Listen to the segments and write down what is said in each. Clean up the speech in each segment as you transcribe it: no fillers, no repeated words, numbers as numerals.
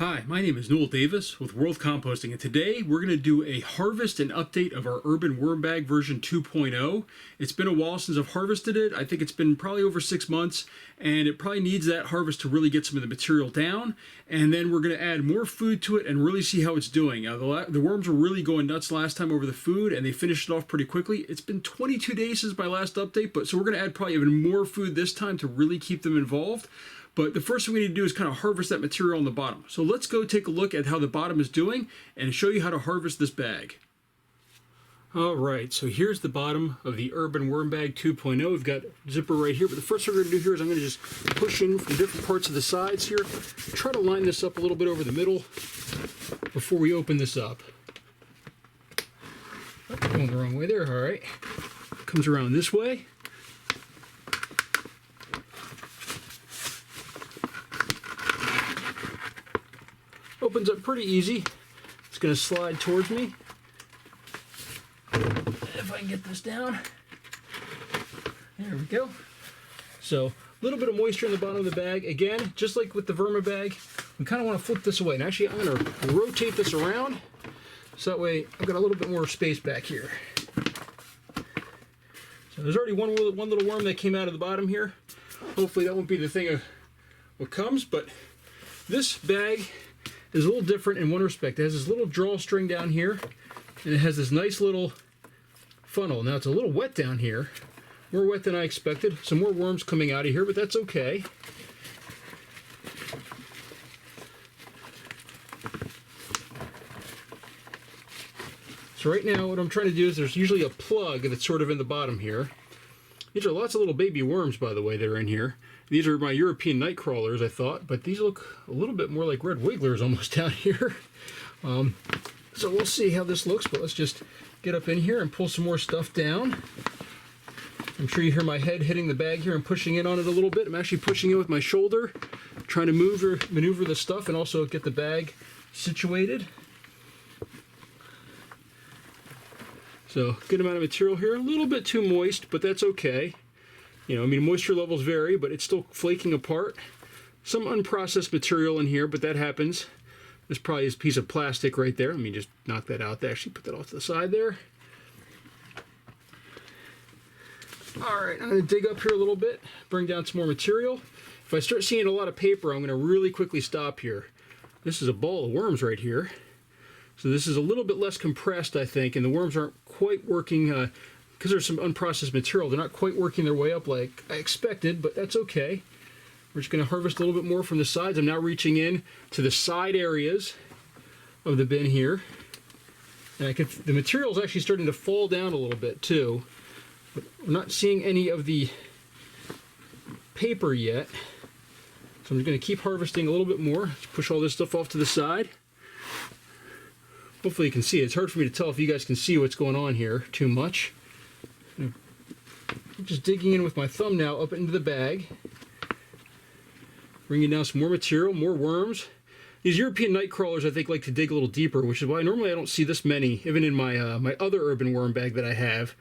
Hi, my name is Noel Davis with World Composting, and today we're going to do a harvest and update of our urban worm bag version 2.0. It's been a while since I've harvested it. I think it's been probably over 6 months, and it probably needs that harvest to really get some of the material down. And then we're going to add more food to it and really see how it's doing. The worms were really going nuts last time over the food, and they finished it off pretty quickly. It's been 22 days since my last update, so we're going to add probably even more food this time to really keep them involved. But the first thing we need to do is kind of harvest that material on the bottom. So let's go take a look at how the bottom is doing and show you how to harvest this bag. All right, so here's the bottom of the Urban Worm Bag 2.0. We've got zipper right here, but the first thing we're going to do here is I'm going to just push in from different parts of the sides here. Try to line this up a little bit over the middle before we open this up. Oh, going the wrong way there, all right. Comes around this way. Opens up pretty easy. It's going to slide towards me. If I can get this down. There we go. So a little bit of moisture in the bottom of the bag. Again, just like with the Verma bag, we kind of want to flip this away. And actually, I'm going to rotate this around so that way I've got a little bit more space back here. So there's already one little worm that came out of the bottom here. Hopefully that won't be the thing of what comes, but this bag is a little different in one respect. It has this little drawstring down here, and it has this nice little funnel. Now it's a little wet down here, more wet than I expected. Some more worms coming out of here, but that's okay. So right now what I'm trying to do is there's usually a plug that's sort of in the bottom here. These are lots of little baby worms, by the way, that are in here. These are my European night crawlers, I thought, but these look a little bit more like red wigglers almost down here. So we'll see how this looks, but let's just get up in here and pull some more stuff down. I'm sure you hear my head hitting the bag here and pushing in on it a little bit. I'm actually pushing it with my shoulder, trying to maneuver the stuff and also get the bag situated. So good amount of material here, a little bit too moist, but that's okay. You know, I mean, moisture levels vary, but it's still flaking apart. Some unprocessed material in here, but that happens. There's probably this piece of plastic right there. Let me just knock that out. Actually, put that off to the side there. All right, I'm going to dig up here a little bit, bring down some more material. If I start seeing a lot of paper, I'm going to really quickly stop here. This is a ball of worms right here. So this is a little bit less compressed, I think, and the worms aren't quite working because there's some unprocessed material. They're not quite working their way up like I expected, but that's okay. We're just going to harvest a little bit more from the sides. I'm now reaching in to the side areas of the bin here. And the material is actually starting to fall down a little bit too. But we're not seeing any of the paper yet. So I'm just going to keep harvesting a little bit more. Let's push all this stuff off to the side. Hopefully you can see it. It's hard for me to tell if you guys can see what's going on here too much. I'm just digging in with my thumb now up into the bag. Bringing down some more material, more worms. These European night crawlers I think like to dig a little deeper, which is why normally I don't see this many, even in my my other urban worm bag that I have,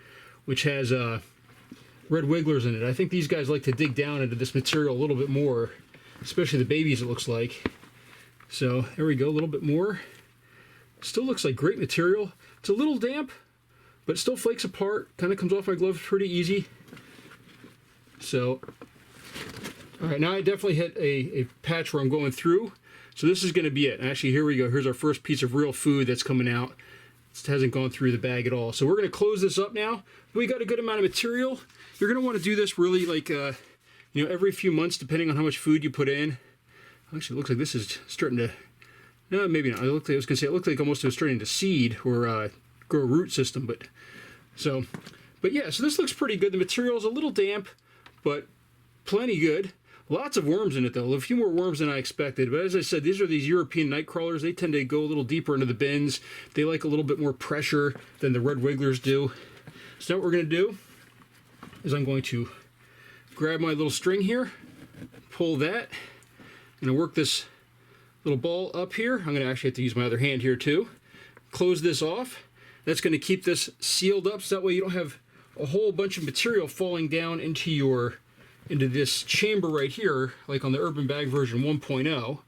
which has red wigglers in it. I think these guys like to dig down into this material a little bit more, especially the babies it looks like. So there we go, a little bit more. Still looks like great material. It's a little damp, but it still flakes apart. Kind of comes off my gloves pretty easy. So, all right, now I definitely hit a patch where I'm going through. So this is going to be it. Actually, here we go. Here's our first piece of real food that's coming out. It hasn't gone through the bag at all. So we're going to close this up now. We got a good amount of material. You're going to want to do this really like, you know, every few months, depending on how much food you put in. Actually, it looks like this is starting to... No, maybe not. I was going to say it looked like almost it was starting to seed or grow a root system, but yeah. So this looks pretty good. The material's a little damp, but plenty good. Lots of worms in it though. A few more worms than I expected. But as I said, these are these European night crawlers. They tend to go a little deeper into the bins. They like a little bit more pressure than the red wigglers do. So now what we're going to do is I'm going to grab my little string here, pull that, I'm going to work this little ball up here. I'm going to actually have to use my other hand here too. Close this off. That's going to keep this sealed up so that way you don't have a whole bunch of material falling down into this chamber right here, like on the Urban Bag version 1.0.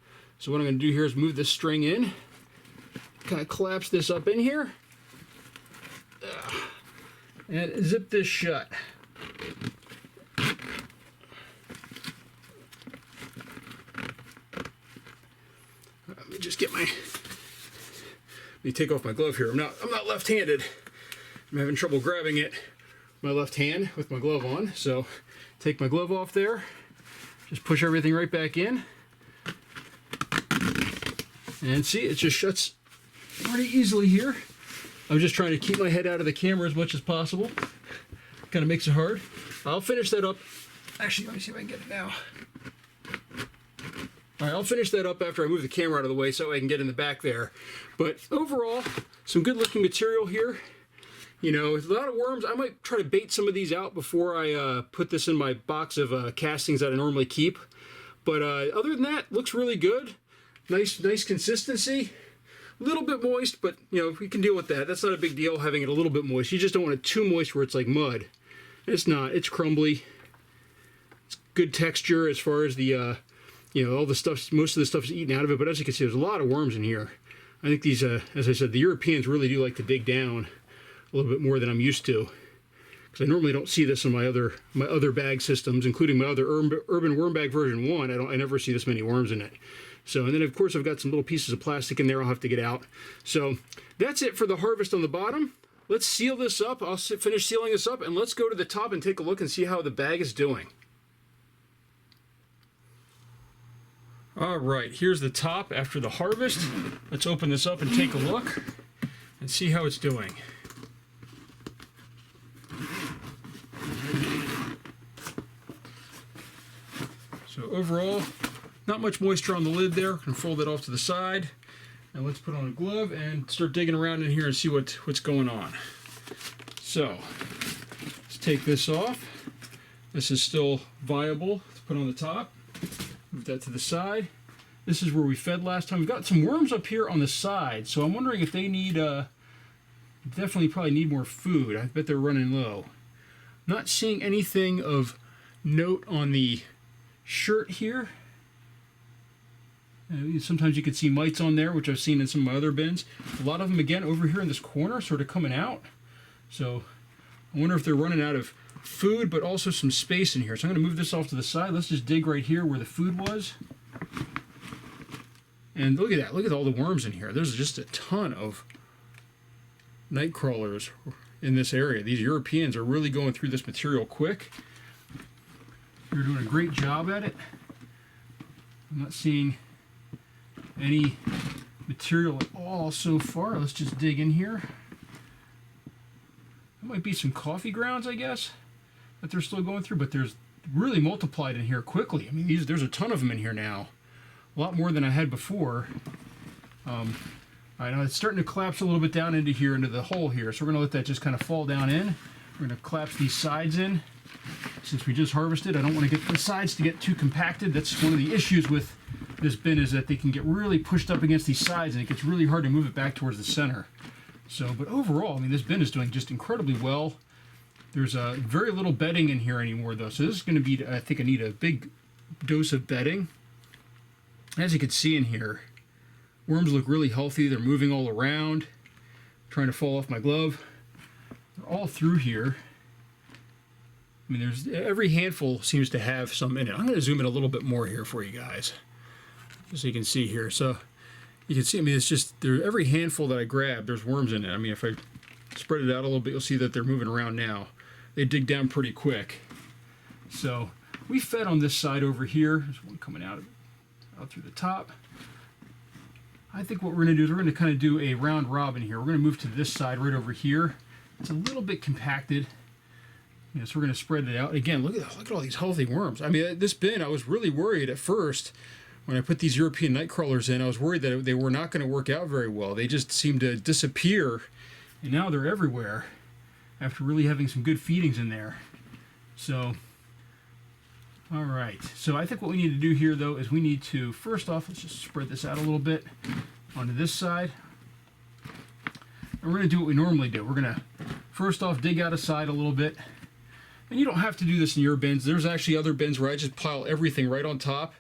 So what I'm going to do here is move this string in, kind of collapse this up in here, and zip this shut. Let me just get my, let me take off my glove here. I'm not left-handed. I'm having trouble grabbing it with my left hand with my glove on. So take my glove off there, just push everything right back in. And see, it just shuts pretty easily here. I'm just trying to keep my head out of the camera as much as possible. Kind of makes it hard. I'll finish that up. Actually, let me see if I can get it now. All right, I'll finish that up after I move the camera out of the way so I can get in the back there. But overall, some good looking material here. You know, a lot of worms. I might try to bait some of these out before I put this in my box of castings that I normally keep. But other than that, looks really good. Nice consistency. A little bit moist, but you know, we can deal with that. That's not a big deal having it a little bit moist. You just don't want it too moist where it's like mud. It's not. It's crumbly. It's good texture as far as the, you know, all the stuff, most of the stuff's eaten out of it. But as you can see, there's a lot of worms in here. I think these, as I said, the Europeans really do like to dig down a little bit more than I'm used to. Because I normally don't see this in my other bag systems, including my other urban worm bag version 1. I never see this many worms in it. So, and then of course I've got some little pieces of plastic in there I'll have to get out. So that's it for the harvest on the bottom. Let's seal this up. I'll finish sealing this up, and let's go to the top and take a look and see how the bag is doing. All right, here's the top after the harvest. Let's open this up and take a look and see how it's doing. So overall, not much moisture on the lid there. Can fold it off to the side. Now let's put on a glove and start digging around in here and see what's going on. So let's take this off. This is still viable to put on the top. Move that to the side. This is where we fed last time. We've got some worms up here on the side, so I'm wondering if they need, definitely probably need more food. I bet they're running low. Not seeing anything of note on the shirt here. Sometimes you can see mites on there, which I've seen in some of my other bins. A lot of them, again, over here in this corner, sort of coming out. So I wonder if they're running out of food, but also some space in here. So I'm going to move this off to the side. Let's just dig right here where the food was. And look at that. Look at all the worms in here. There's just a ton of night crawlers in this area. These Europeans are really going through this material quick. They're doing a great job at it. I'm not seeing any material at all so far. Let's just dig in here. There might be some coffee grounds, I guess, that they're still going through, but there's really multiplied in here quickly. I mean, there's a ton of them in here now. A lot more than I had before. I know it's starting to collapse a little bit down into here, into the hole here, so we're going to let that just kind of fall down in. We're going to collapse these sides in. Since we just harvested, I don't want to get the sides to get too compacted. That's one of the issues with this bin, is that they can get really pushed up against these sides and it gets really hard to move it back towards the center. So, but overall, I mean, this bin is doing just incredibly well. There's very little bedding in here anymore, though. So this is going to be, I think I need a big dose of bedding. As you can see in here, worms look really healthy. They're moving all around, trying to fall off my glove. They're all through here. I mean, there's every handful seems to have some in it. I'm going to zoom in a little bit more here for you guys, just so you can see here. So you can see, I mean, it's just there. Every handful that I grab, there's worms in it. I mean, if I spread it out a little bit, you'll see that they're moving around now. They dig down pretty quick. So we fed on this side over here. There's one coming out through the top. I think what we're going to do is we're going to kind of do a round robin here. We're going to move to this side right over here. It's a little bit compacted. You know, so we're going to spread it out. Again, look at all these healthy worms. I mean, this bin, I was really worried at first when I put these European night crawlers in. I was worried that they were not going to work out very well. They just seemed to disappear, and now they're everywhere after really having some good feedings in there. So, all right. So I think what we need to do here, though, is we need to, first off, let's just spread this out a little bit onto this side. And we're going to do what we normally do. We're going to, first off, dig out a side a little bit. And you don't have to do this in your bins. There's actually other bins where I just pile everything right on top.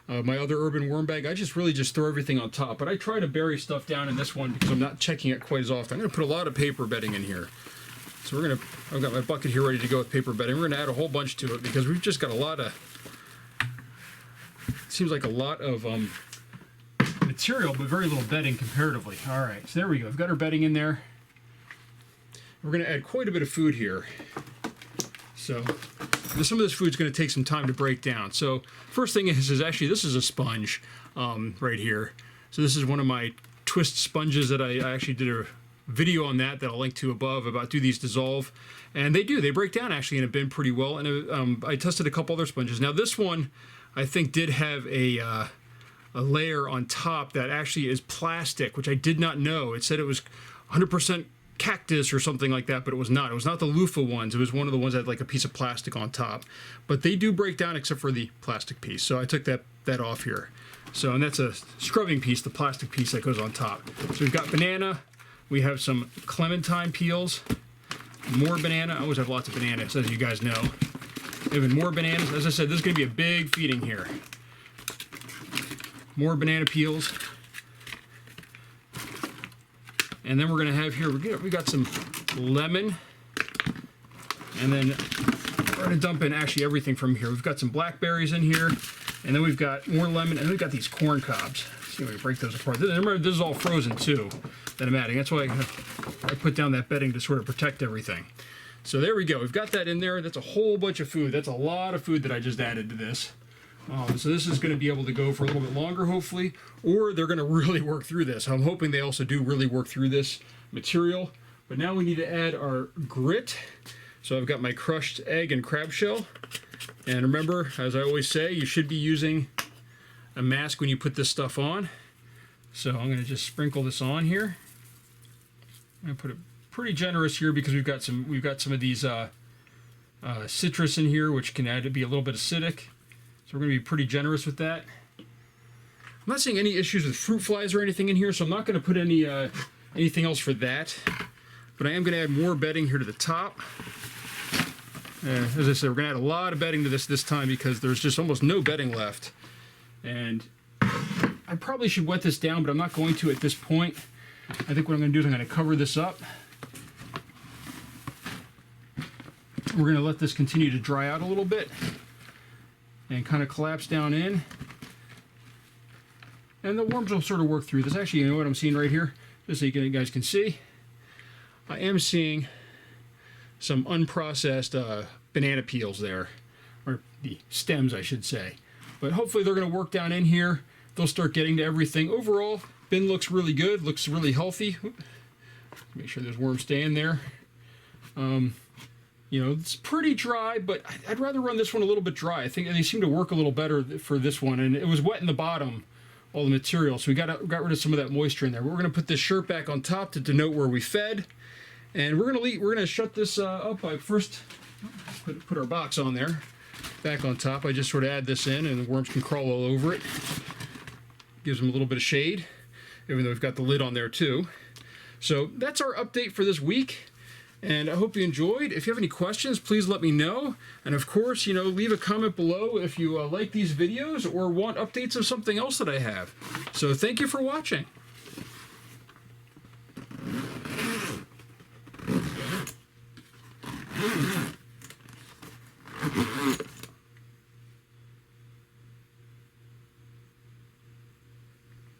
my other urban worm bag, I really just throw everything on top. But I try to bury stuff down in this one because I'm not checking it quite as often. I'm going to put a lot of paper bedding in here. So I've got my bucket here ready to go with paper bedding. We're going to add a whole bunch to it because we've just got a lot of, it seems like a lot of material, but very little bedding comparatively. All right, so there we go. I've got our bedding in there. We're going to add quite a bit of food here. So some of this food's going to take some time to break down. So first thing is actually this is a sponge right here. So this is one of my twist sponges that I actually did a video on that I'll link to above about do these dissolve, and they break down actually in a bin pretty well. And I tested a couple other sponges. Now this one I think did have a layer on top that actually is plastic, which I did not know. It said it was 100% cactus or something like that, but it was not. It was not the loofah ones. It was one of the ones that had like a piece of plastic on top. But they do break down except for the plastic piece. So I took that off here. So, and that's a scrubbing piece, the plastic piece that goes on top. So we've got banana. We have some clementine peels. More banana. I always have lots of bananas, as you guys know. Even more bananas. As I said, this is going to be a big feeding here. More banana peels. And then we're going to have here, we got some lemon. And then we're going to dump in actually everything from here. We've got some blackberries in here. And then we've got more lemon. And we've got these corn cobs. See if we can break those apart. Remember, this is all frozen too that I'm adding. That's why I put down that bedding to sort of protect everything. So there we go. We've got that in there. That's a whole bunch of food. That's a lot of food that I just added to this. So this is going to be able to go for a little bit longer, hopefully, or they're going to really work through this. I'm hoping they also do really work through this material. But now we need to add our grit. So I've got my crushed egg and crab shell. And remember, as I always say, you should be using a mask when you put this stuff on. So I'm going to just sprinkle this on here. I'm going to put it pretty generous here because we've got some of these citrus in here, which can add to be a little bit acidic. So we're going to be pretty generous with that. I'm not seeing any issues with fruit flies or anything in here, so I'm not going to put anything else for that. But I am going to add more bedding here to the top. As I said, we're going to add a lot of bedding to this time because there's just almost no bedding left. And I probably should wet this down, but I'm not going to at this point. I think what I'm going to do is I'm going to cover this up. We're going to let this continue to dry out a little bit and kind of collapse down in. And the worms will sort of work through this. Actually, you know what I'm seeing right here? Just so you guys can see. I am seeing some unprocessed banana peels there. Or the stems, I should say. But hopefully they're going to work down in here. They'll start getting to everything. Overall, bin looks really good. Looks really healthy. Make sure those worms stay in there. You know, it's pretty dry, but I'd rather run this one a little bit dry. I think they seem to work a little better for this one. And it was wet in the bottom, all the material. So we got rid of some of that moisture in there. We're going to put this shirt back on top to denote where we fed. And we're going to shut this up by first put our box on there. Back on top. I just sort of add this in and the worms can crawl all over it. Gives them a little bit of shade, even though we've got the lid on there too. So that's our update for this week. And I hope you enjoyed. If you have any questions, please let me know. And of course, you know, leave a comment below if you like these videos or want updates of something else that I have. So thank you for watching.